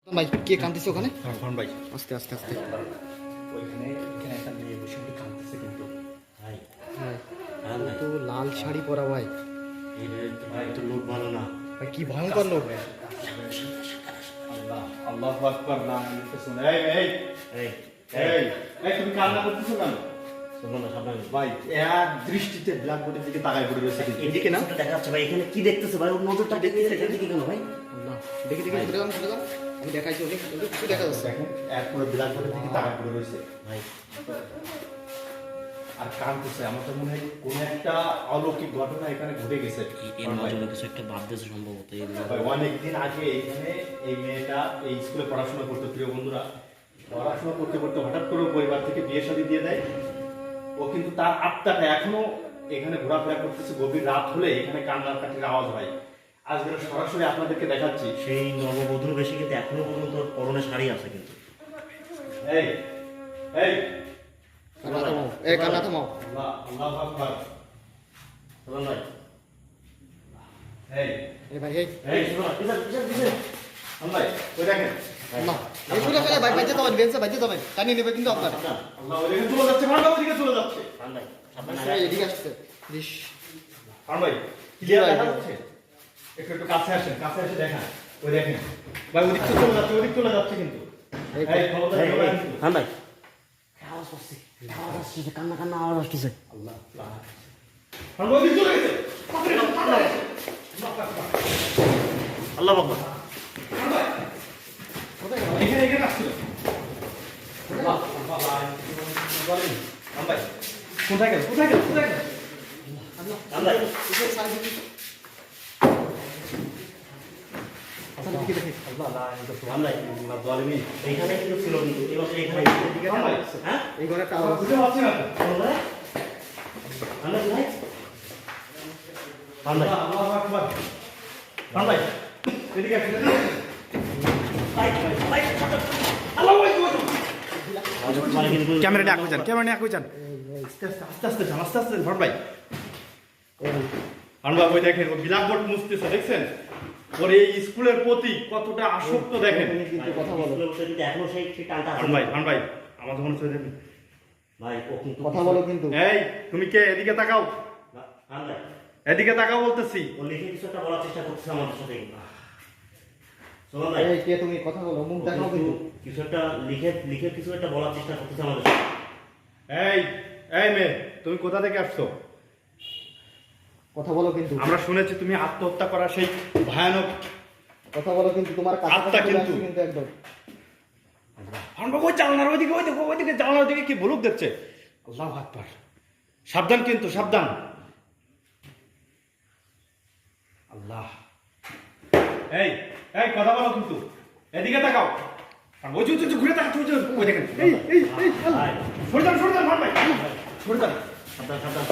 ভাই কে কাঁদতেছে ওখানে? ভাই আস্তে আস্তে আস্তে। ওইখানে এখানে একটা মেয়ে বসে বসে কাঁদতেছে কিন্তু ভাই ও তো লাল শাড়ি পরা ভাই। ভাই তো লোক ভালো না ভাই কি ভয়ঙ্কর লোক। আল্লাহ আল্লাহু আকবার না নিতে শুনে এই এই এই এই তুমি কান্না করতেছো কেন? শুনুন না সামনে ভাই এক দৃষ্টিতে ব্ল্যাকবোর্ডের দিকে তাকায় পড়ে রয়েছে কিন্তু এদিকে না দেখা যাচ্ছে ভাই এখানে কি দেখতেছে ভাই ওর নজরটা দেখতেছে এদিকে কেন ভাই আল্লাহ দেখি দেখি চলে যান চলে যান। আমি দেখাইছি অনেক কিন্তু কিছু দেখা যাচ্ছে। দেখেন এক পুরো ব্ল্যাকবোর্ডের দিকে তাকায় পড়ে রয়েছে ভাই আর কাঁদতেছে। আমার তো মনে হয় কোনো একটা অলৌকিক ঘটনা এখানে ঘটে গেছে। এর মাধ্যমে কিছু একটা বাদ দিয়েছে সম্ভবত এই ভাই অনেকদিন আগে এখানে এই মেয়েটা এই স্কুলে পড়াশোনা করতো। প্রিয় বন্ধুরা, পড়াশোনা করতে করতে হঠাৎ করে পরিবার থেকে বিয়ে শাদী দিয়ে দেয়। ও কিন্তু তার আত্মাটা এখনো এখানে ঘোরাফেরা করতেছে। গভীর রাত হলে এখানে কান্নার কাঠির আওয়াজ হয়। আজকে সরাসরি আপনাদেরকে দেখাচ্ছি। সেই নববধূর বেশি কিন্তু এখনো পর্যন্ত পরনে শাড়ি আছে কিন্তু এই এই কান্না থামাও, এই কান্না থামাও। আল্লাহ আল্লাহু আকবার। শুনুন ভাই এই এই ভাই এই এই শুনুন কিসের ভাই ওই দেখেন আল্লাহ এই পুরো ফেলে ভাই বাজে যাবেন বেঞ্চে বাজে যাবেন টানিয়ে নেবে কিন্তু আপনার। আল্লাহ ওইদিকে চলে যাচ্ছে, ভালো ওইদিকে চলে যাচ্ছে। ভাই সামনে ভাই এদিকে আসছে দিস। আর ভাই ক্লিয়ার দেখা যাচ্ছে? একটু একটু কাছে আসেন, কাছে এসে দেখান। ওই দেখেন ভাই ওদিক থেকে চলে যাচ্ছে, ওদিক চলে যাচ্ছে কিন্তু এই এই ক্ষমতা এই চলে এই আসছে। হ্যাঁ ভাই আওয়াজ আসছে কান্না কান্না আওয়াজ আসছে আল্লাহ আর ওদিক চলে গেছে। আল্লাহ বাবা এখানে এখানে আসছিল। আল্লাহ আল্লাহ বলেন ভাই কোথায় গেল কোথায় গেল কোথায় গেল? আল্লাহ এই সাইড দিকে আচ্ছা দিকে দেখি। আল্লাহ লা ইলাহা আল্লাহ ইল্লাল্লাহ জালিমিন। এইখানে কিন্তু ছিল কিন্তু এবার এখানে এদিকে টানা লাগছে। হ্যাঁ এই ঘরে একটা আওয়াজ। বুঝতে পারছি না তো। আল্লাহ আল্লাহ ভাই আল্লাহ আল্লাহু আকবার। ভাই এদিকে আসেন। ভাই ভাই আল্লাহ ওই ওই মানে কিন্তু ক্যামেরা নিয়ে আগে যান, ক্যামেরা নিয়ে আগে যান। আস্তে আস্তে আস্তে যান, আস্তে আস্তে ভাই ভাই ওই দেখেন ও ব্ল্যাকবোর্ড মুছতেছে, দেখছেন? ওর এই স্কুলের প্রতি কতটা আসক্ত দেখেন। কিন্তু কথা বলো, এখনো সেই টানটা আছে ভাই আমার যখন চলে যাবেন। ভাই ও কিন্তু কথা বলো কিন্তু। এই তুমি কে? এদিকে তাকাও, হ্যাঁ ভাই এদিকে তাকাও বলতেছি। ও লিখে কিছু একটা বলার চেষ্টা করছে আমাদের সাথে শোনো ভাই এই কে তুমি কথা বলো, মুখ দেখাও কিন্তু। কিছু একটা লিখে কিছু একটা বলার চেষ্টা করতেছে আমাদের সাথে এই এই মেয়ে, তুমি কোথা থেকে আসছো? কথা বলো কিন্তু। আমরা শুনেছি তুমি আত্মহত্যা করার সেই ভয়ানক। কথা বলো কিন্তু তোমার কাছে আত্মা কিন্তু। কিন্তু একদম। ওই জানলার ওইদিকে ওইদিকে জানলার ওইদিকে কি ভুলুক দেখছে। আল্লাহু আকবার। সাবধান কিন্তু সাবধান। আল্লাহ এই এই কথা বলো কিন্তু, এদিকে তাকাও। আর ওই যে ঘুরে তাকাও, ওই দেখেন। এই এই এই ভাই সরে যান ভাই সরে যান। সাবধান সাবধান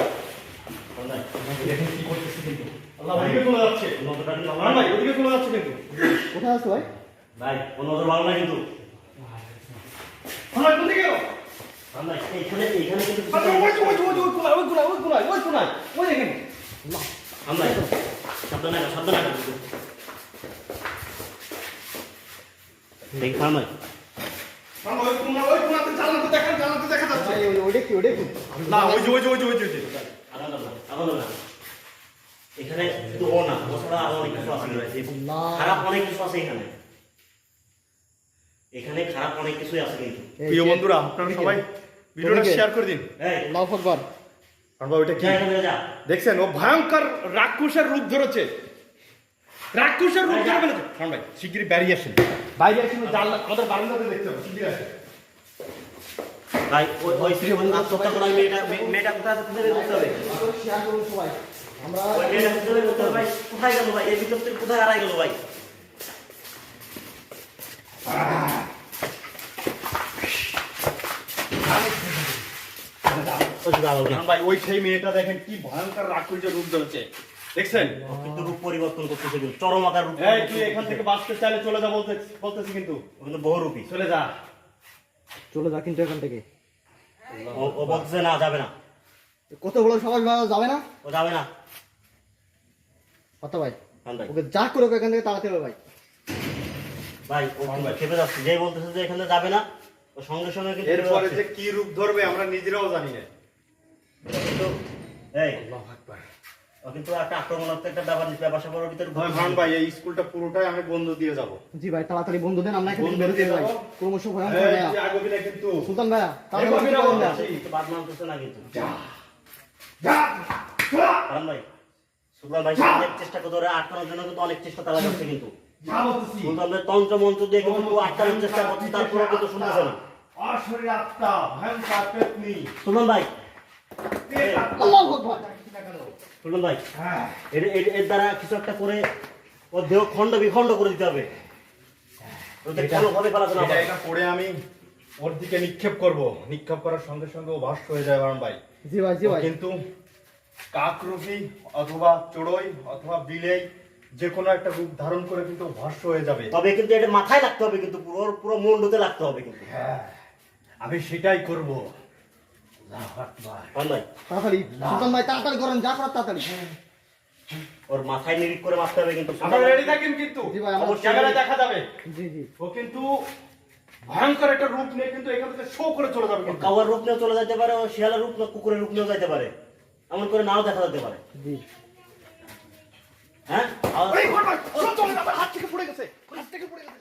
ভাই দেখেন কি করতেছে কিন্তু। আল্লাহ ওইদিকে চলে যাচ্ছে। নজরটা কিন্তু ভাই ওইদিকে চলে যাচ্ছে কিন্তু। কোথায় আছো ভাই? ভাই ও নজর ভালো না কিন্তু ভাই কোথায় গেল? ভাই এইখানে কিন্তু ওই দেখেন। ভাই সাবধান দেখি ভাই জানলাতে দেখা যাচ্ছে। ভাই ওইটা কি ওইটা কি? না ওই যে আগানো না এখানে শুধু ও না ও ছাড়া আরো অনেক কিছু আছে না। খারাপ অনেক কিছু আছে এখানে খারাপ অনেক কিছুই আছে কিন্তু প্রিয় বন্ধুরা, আপনারা সবাই ভিডিওটা শেয়ার করে দিন। এই আল্লাহু আকবার। আর বাবা ওইটা কি যা এখানে যা দেখছেন? ও ভয়ঙ্কর রাক্ষসের রূপ ধরেছে, রাক্ষসের রূপ ধরে ফেলেছে। কারণ ভাই শিগগিরই বেরিয়ে আসেন, বাইরে আসেন। জানলা আমাদের বারান্দাতে দেখতে হবে, শিগগিরই আসেন। ভাই ওই স্ত্রী আত্মহত্যা করা মেয়েটা কোথায় আছে খুঁজে বের করতে হবে শেয়ার করুন সবাই। আমরা ওই মেয়েটা খুঁজে বের করতে হবে ভাই কোথায় গেল ভাই এর ভিতর থেকে কোথায় হারাই গেল ভাই কারণ ভাই ওই সেই মেয়েটা দেখেন কি ভয়ঙ্কর রাক্ষসের রূপ ধরেছে, দেখছেন? কিন্তু রূপ পরিবর্তন করতেছে কিন্তু চরম আকার রূপ এই তুই এখান থেকে বাঁচতে চাইলে চলে যা বলতেছি কিন্তু। কিন্তু বহুরূপী চলে যা। চলে যা কিন্তু এখান থেকে। ও বলতেছে না যাবে না কত বড় সমাজ যাবে না? ও যাবে না কথা ভাই হ্যাঁ ভাই ওকে যা করে এখান থেকে তাড়াতে হবে ভাই। ভাই ও কিন্তু খেপে যাচ্ছে, যেই বলতেছে যে এখানে যাবে না, ও সঙ্গে সঙ্গে কিন্তু খেপে এরপরে যাচ্ছে। যে কি রূপ ধরবে আমরা নিজেরাও জানি না। কিন্তু এই আল্লাহু আকবার। ও কিন্তু একটা আক্রমণাত্মক একটা ব্যাপার স্যাপারের ভিতরে ভাই ভান ভাই এই স্কুলটা পুরোটাই আমি বন্ধ দিয়ে যাব। জি ভাই তাড়াতাড়ি বন্ধ দেন, আমরা এখান থেকে বন্ধ বেরোতে দিয়ে ভাই। দাও। ক্রমশ ভয়ঙ্কর এই ভাইয়া। তুই আগবি না কিন্তু। সুলতান ভাইয়া তাড়াতাড়ি এগোবি না, বন্ধ বন্ধ। দেন। কিন্তু বাদ মানতেছে না কিন্তু। যা যা কারণ ভাই সুলতান ভাই অনেক চেষ্টা করতে ওরা আটকানোর জন্য কিন্তু অনেক চেষ্টা চালা যাচ্ছে কিন্তু যা বলতেছি। সুলতান ভাই তন্ত্র মন্ত্র দিয়ে কিন্তু আটকানোর চেষ্টা করছে, তারপরেও কিন্তু শুনতেছে না। অশরীর আত্মা ভয়ঙ্কর পেতনি। সুলতান ভাই, আল্লাহু আকবার। সুলতান ভাই হ্যাঁ এর দ্বারা কিছু একটা করে ওর দেহ খণ্ড বিখণ্ড করে দিতে হবে, ওদের কোনোভাবে পালাতে না এটা পারে। এটা পড়ে আমি ওর দিকে নিক্ষেপ করব। নিক্ষেপ করার সঙ্গে সঙ্গে ও ভস্ম হয়ে যায় ভান ভাই। জি ভাই জি ও ভাই। কিন্তু কাকরূপী অথবা চড়ুই অথবা বিলেই যে কোনো একটা রূপ ধারণ করে কিন্তু ভস্ম হয়ে যাবে। তবে কিন্তু এটা মাথায় লাগতে হবে, কিন্তু পুরো পুরো মুন্ডতে লাগতে হবে কিন্তু। হ্যাঁ আমি সেটাই করব। আল্লাহু আকবার। সুলতান ভাই তাড়াতাড়ি সুলতান ভাই তাড়াতাড়ি করেন, যা করার তাড়াতাড়ি। ওর মাথায় নিরিখ করে মারতে হবে কিন্তু। আপনারা রেডি থাকেন কিন্তু। জি ভাই আমরা অবশ্যই। ক্যামেরায় দেখা যাবে। জি জি। ও কিন্তু ভয়ঙ্কর একটা রূপ নিয়ে কিন্তু এখান থেকে শো করে চলে যাবে কিন্তু। কাওয়ার রূপ নিয়েও চলে যেতে পারে, ও শিয়ালের রূপ না কুকুরের রূপ নিয়েও যেতে পারে, এমন করে নাও দেখা যেতে পারে। জি। হ্যাঁ এই ভাই, চলে যাবে, হাত থেকে পড়ে গেছে। হাত থেকে পড়ে গেছে।